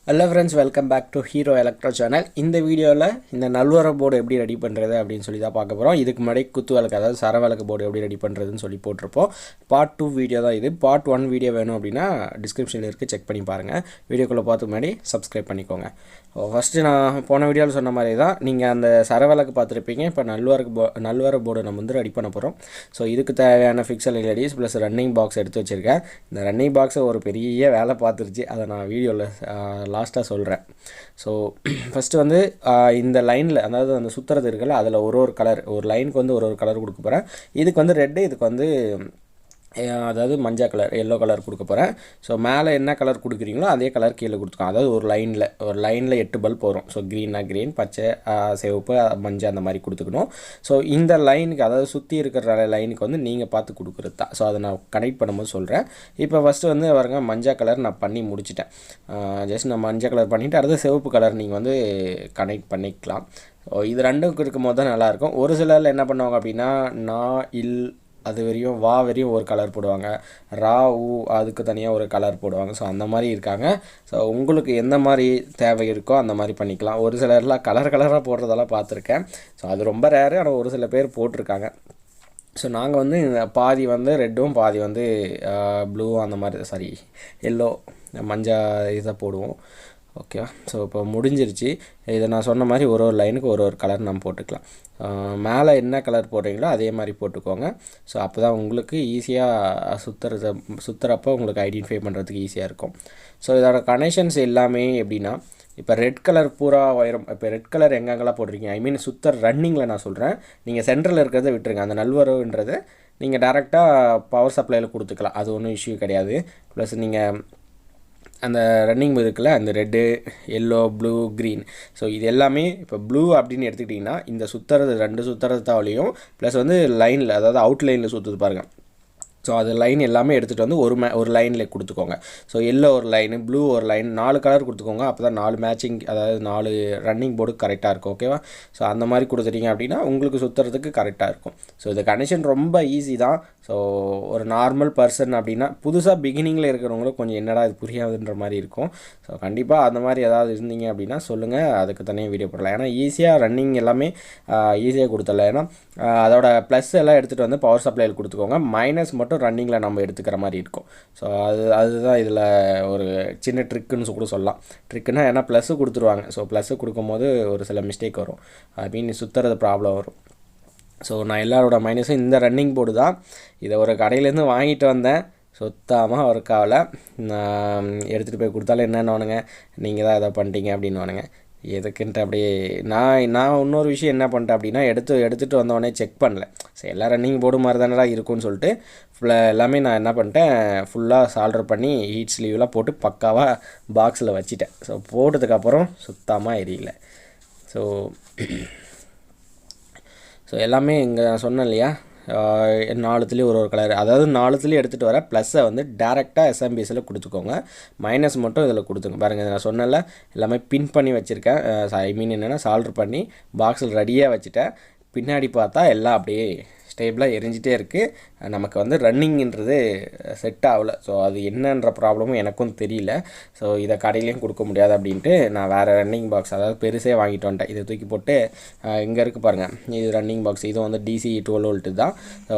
Hello friends, welcome back to Hero Electro channel. இந்த வீடியோவில் இந்த நல்வர போர்டு எப்படி ரெடி பண்ணுறது அப்படின்னு சொல்லி தான் பார்க்க போகிறோம். இதுக்கு முன்னாடி குத்து விளக்கு அதாவது சர விளக்கு போர்டு எப்படி ரெடி பண்ணுறதுன்னு சொல்லி போட்டிருப்போம். பார்ட் 2 வீடியோ தான் இது. பார்ட் 1 வீடியோ வேணும் அப்படின்னா டிஸ்கிரிப்ஷனில் இருக்குது, செக் பண்ணி பாருங்கள். வீடியோக்குள்ளே பார்த்து முன்னாடி சப்ஸ்கிரைப் பண்ணிக்கோங்க. ஃபஸ்ட்டு நான் போன வீடியோவில் சொன்ன மாதிரி தான் நீங்கள் அந்த சர விளக்கு பார்த்துருப்பீங்க. இப்போ நல்வர போர்டு நம்ம வந்து ரெடி பண்ண போகிறோம். ஸோ இதுக்கு தேவையான Pixel LEDs plus running box எடுத்து வச்சுருக்கேன். இந்த ரன்னிங் பாக்ஸை ஒரு பெரிய வேலை பார்த்துருச்சு, அதை நான் வீடியோவில் லாஸ்ட்டாக சொல்கிறேன். ஸோ ஃபஸ்ட்டு வந்து இந்த லைனில் அதாவது அந்த சுற்றுறது இருக்குல்ல, அதில் ஒரு கலர், ஒரு லைனுக்கு வந்து ஒரு கலர் கொடுக்க போகிறேன். இதுக்கு வந்து ரெட்டு, இதுக்கு வந்து அதாவது மஞ்சள் கலர், எல்லோ கலர் கொடுக்க போகிறேன். ஸோ மேலே என்ன கலர் கொடுக்குறீங்களோ அதே கலர் கீழே கொடுத்துக்கோங்க. அதாவது ஒரு லைனில் 8 பல்ப் வரும். ஸோ க்ரீனாக க்ரீன், பச்சை சிவப்பு மஞ்சள் அந்த மாதிரி கொடுத்துக்கணும். ஸோ இந்த லைனுக்கு அதாவது சுற்றி இருக்கிற லைனுக்கு வந்து நீங்கள் பார்த்து கொடுக்குறது தான். ஸோ அதை நான் கனெக்ட் பண்ணும்போது சொல்கிறேன். இப்போ ஃபஸ்ட்டு வந்து பாருங்க, மஞ்சள் கலர் நான் பண்ணி முடிச்சிட்டேன். ஜஸ்ட் நான் மஞ்சள் கலர் பண்ணிவிட்டு அடுத்து சிவப்பு கலர் நீங்கள் வந்து கனெக்ட் பண்ணிக்கலாம். இது ரெண்டும் இருக்கும் போது தான் நல்லாயிருக்கும். ஒரு சிலரில் என்ன பண்ணுவாங்க அப்படின்னா, அது வரையும் வரையும் ஒரு கலர் போடுவாங்க, அதுக்கு தனியாக ஒரு கலர் போடுவாங்க. ஸோ அந்த மாதிரி இருக்காங்க. ஸோ உங்களுக்கு எந்த மாதிரி தேவை இருக்கோ அந்த மாதிரி பண்ணிக்கலாம். ஒரு சிலர்லாம் கலராக போடுறதெல்லாம் பார்த்துருக்கேன். ஸோ அது ரொம்ப ரேரு, ஆனால் ஒரு சில பேர் போட்டிருக்காங்க. ஸோ நாங்கள் வந்து பாதி வந்து ரெட்டும் பாதி வந்து ப்ளூ அந்த மாதிரி எல்லோ மஞ்சள் இதை போடுவோம். ஓகேவா? ஸோ இப்போ முடிஞ்சிருச்சு. இதை நான் சொன்ன மாதிரி ஒரு லைனுக்கு ஒரு கலர் நம்ம போட்டுக்கலாம். மேலே என்ன கலர் போடுறீங்களோ அதே மாதிரி போட்டுக்கோங்க. ஸோ அப்போ தான் உங்களுக்கு ஈஸியாக சுற்றுறப்போ உங்களுக்கு ஐடென்டிஃபை பண்ணுறதுக்கு ஈஸியாக இருக்கும். ஸோ இதோட கனெக்ஷன்ஸ் எல்லாமே எப்படின்னா, இப்போ ரெட் கலர் பூரா வயரும். இப்போ ரெட் கலர் எங்கெங்கெல்லாம் போட்டிருக்கீங்க, ஐ மீன் ரன்னிங்கில் நான் சொல்கிறேன். நீங்கள் சென்ட்ரலில் இருக்கிறத விட்டுருங்க. அந்த நல்வரவுன்றது நீங்கள் டேரெக்டாக பவர் சப்ளையில் கொடுத்துக்கலாம், அது ஒன்றும் இஷ்யூ கிடையாது. ப்ளஸ் நீங்கள் அந்த ரன்னிங் இருக்குல்ல, அந்த red, yellow, blue, green. So இது எல்லாமே இப்போ ப்ளூ அப்படின்னு எடுத்துக்கிட்டிங்கன்னா இந்த ரெண்டு சுற்றுறதாலையும் ப்ளஸ் வந்து லைனில் அதாவது அவுட் லைனில் சுற்றுது பாருங்கள். ஸோ அது லைன் எல்லாமே எடுத்துகிட்டு வந்து ஒரு லைனில் கொடுத்துக்கோங்க. ஸோ எல்லோ ஒரு லைனு, ப்ளூ ஒரு லைன், 4 கலர் கொடுத்துக்கோங்க. அப்போ தான் 4 மேட்சிங், அதாவது 4 ரன்னிங் போர்டு கரெக்டாக இருக்கும். ஓகேவா? ஸோ அந்த மாதிரி கொடுத்துட்டீங்க அப்படின்னா உங்களுக்கு சுற்றுறதுக்கு கரெக்டாக இருக்கும். ஸோ இந்த கனெக்ஷன் ரொம்ப ஈஸி தான். ஸோ ஒரு நார்மல் பர்சன் அப்படின்னா, புதுசாக பிகினிங்கில் இருக்கிறவங்களுக்கு கொஞ்சம் என்னடா இது புரியாதுன்ற மாதிரி இருக்கும். ஸோ கண்டிப்பாக அந்த மாதிரி ஏதாவது இருந்தீங்க அப்படின்னா சொல்லுங்கள், அதுக்கு தனியாக வீடியோ போடலாம். ஏன்னா ஈஸியாக ரன்னிங் எல்லாமே ஈஸியாக கொடுத்துடலாம். ஏன்னா அதோட ப்ளஸ் எல்லாம் எடுத்துகிட்டு வந்து பவர் சப்ளையில் கொடுத்துக்கோங்க. மைனஸ் மட்டும் ரன்னிங்கில் நம்ம எடுத்துக்கிற மாதிரி இருக்கும். ஸோ அதுதான் இதில் ஒரு சின்ன ட்ரிக்குன்னு கூட சொல்லலாம். ட்ரிக்குன்னா ஏன்னா ப்ளஸ்ஸு கொடுத்துருவாங்க. ஸோ ப்ளஸ்ஸு கொடுக்கும்போது ஒரு சில மிஸ்டேக் வரும், ஐ மீன் சுற்றுறது ப்ராப்ளம் வரும். ஸோ நான் எல்லாரோட மைனஸும் இந்த ரன்னிங் போர்டு தான். இதை ஒரு கடையிலேருந்து வாங்கிட்டு வந்தேன், சுத்தமாக ஒர்க் ஆகலை. நான் எடுத்துகிட்டு போய் கொடுத்தாலும் என்னென்னவானுங்க, நீங்கள் தான் எதை பண்ணிட்டீங்க அப்படின்னுவானுங்க. எதுக்குன்ட்டு அப்படியே நான் இன்னொரு விஷயம் என்ன பண்ணிட்டேன் அப்படின்னா, எடுத்துகிட்டு வந்தோடனே செக் பண்ணல. ஸோ எல்லா ரன்னிங் போர்டு மாதிரி தானடா இருக்கும்னு சொல்லிட்டு எல்லாமே நான் என்ன பண்ணிட்டேன், ஃபுல்லாக சால்டர் பண்ணி ஹீட் ஸ்லீவ்லாம் போட்டு பக்காவாக பாக்ஸில் வச்சுட்டேன். ஸோ போட்டதுக்கப்புறம் சுத்தமாக எரியல. ஸோ எல்லாமே இங்கே நான் சொன்னேன் இல்லையா, 4துலேயும் ஒரு கலர், அதாவது 4துலேயும் எடுத்துகிட்டு வர ப்ளஸ்ஸை வந்து டேரெக்டாக எஸ்எம்பிஎஸில் கொடுத்துக்கோங்க. மைனஸ் மட்டும் இதில் கொடுத்துங்க. பாருங்கள், நான் சொன்னல எல்லாமே பின் பண்ணி வச்சுருக்கேன். ஐ மீன் என்னென்னா சால்டர் பண்ணி பாக்ஸில் ரெடியாக வச்சுட்டேன். பின்னாடி பார்த்தா எல்லாம் அப்படியே ஸ்டேபிளாக எரிஞ்சிட்டே இருக்குது. நமக்கு வந்து ரன்னிங்ன்றது செட் ஆகலை. ஸோ அது என்னன்ற ப்ராப்ளமும் எனக்கும் தெரியல. ஸோ இதை கடையிலையும் கொடுக்க முடியாது அப்படின்ட்டு நான் வேறு ரன்னிங் பாக்ஸ், அதாவது பெருசே வாங்கிட்டு வந்துட்டேன். இதை தூக்கி போட்டு இங்கே இருக்குது பாருங்கள், இது ரன்னிங் பாக்ஸ். இது வந்து DC 12 வோல்ட்டு தான். ஸோ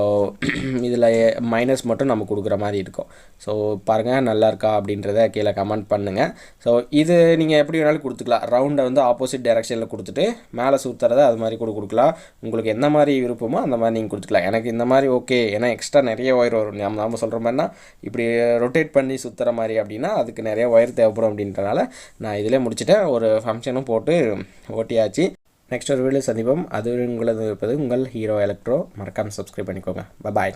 இதில் மைனஸ் மட்டும் நம்ம கொடுக்குற மாதிரி இருக்கும். ஸோ பாருங்கள், நல்லா இருக்கா அப்படின்றத கீழே கமெண்ட் பண்ணுங்கள். ஸோ இது நீங்கள் எப்படி வேணாலும் கொடுத்துக்கலாம். ரவுண்டை வந்து ஆப்போசிட் டைரெக்ஷனில் கொடுத்துட்டு மேலே சுற்றுறதை அது மாதிரி கூட கொடுக்கலாம். உங்களுக்கு எந்த மாதிரி விருப்பமோ அந்த மாதிரி நீங்கள் கொடுத்துக்கலாம். எனக்கு இந்த மாதிரி ஓகே, ஏன்னா எக்ஸ்ட்ரா நிறைய ஒயர் வரும். நம்ம சொல்கிற மாதிரினா இப்படி ரொட்டேட் பண்ணி சுற்றுற மாதிரி அப்படின்னா அதுக்கு நிறைய ஒயர் தேவைப்படும். அப்படின்றனால நான் இதிலே முடிச்சுட்டேன். ஒரு ஃபங்க்ஷனும் போட்டு ஓட்டியாச்சு. நெக்ஸ்ட் ஒரு வீடியோ சந்திப்போம். அது உங்களது இருப்பது உங்கள் ஹீரோ எலக்ட்ரோ. மறக்காமல் சப்ஸ்கிரைப் பண்ணிக்கோங்க. பாய்.